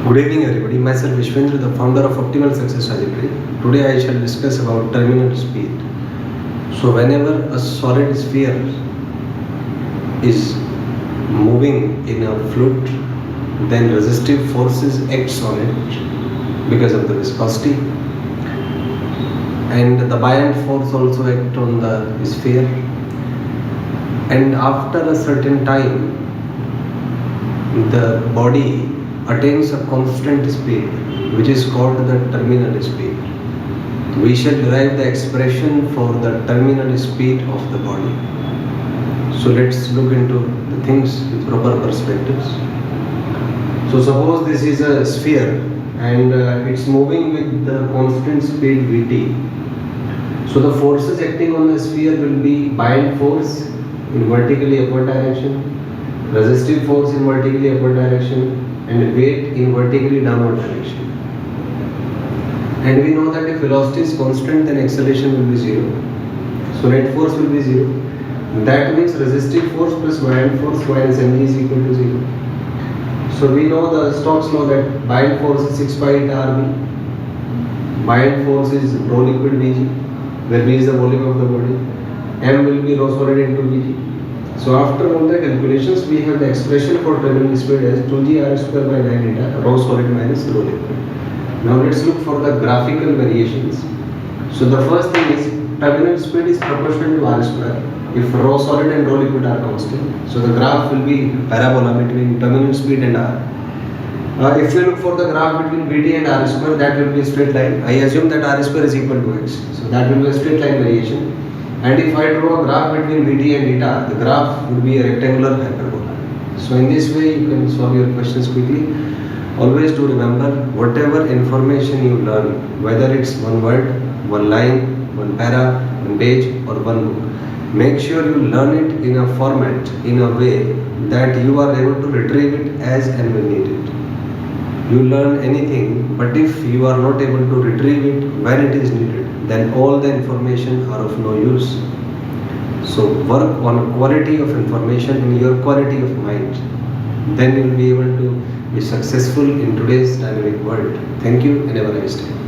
Good evening everybody, myself Vishvendra, the founder of Optimal Success Trajectory. Today I shall discuss about terminal speed. So whenever a solid sphere is moving in a fluid, then resistive forces acts on it because of the viscosity, and the buoyant force also act on the sphere, and after a certain time the body attains a constant speed which is called the terminal speed. We shall derive the expression for the terminal speed of the body. So let's look into the things with proper perspectives. So suppose this is a sphere and it's moving with the constant speed Vt. So the forces acting on the sphere will be buoyant force in vertically upward direction, resistive force in vertically upward direction, and weight in vertically downward direction. And we know that if velocity is constant, then acceleration will be zero. So net force will be zero. That means resistive force plus buoyant force minus mg is equal to zero. So we know the Stokes law that buoyant force is 6 pi eta rv. Buoyant force is rho liquid vg, where v is the volume of the body. M will be rho solid into vg. So after all the calculations, we have the expression for terminal speed as 2g r square by 9 eta rho solid minus rho liquid. Now let's look for the graphical variations. So the first thing is terminal speed is proportional to r square if rho solid and rho liquid are constant. So the graph will be parabola between terminal speed and r. If you look for the graph between Vt and r square, that will be a straight line. I assume that r square is equal to x. So that will be a straight line variation. And if I draw a graph between Vt and eta, the graph would be a rectangular hyperbola. So in this way you can solve your questions quickly. Always do remember, whatever information you learn, whether it's one word, one line, one para, one page or one book, make sure you learn it in a format, in a way that you are able to retrieve it as and when needed. You learn anything, but if you are not able to retrieve it when it is needed, then all the information are of no use. So work on quality of information in your quality of mind. Then you will be able to be successful in today's dynamic world. Thank you and have a nice day.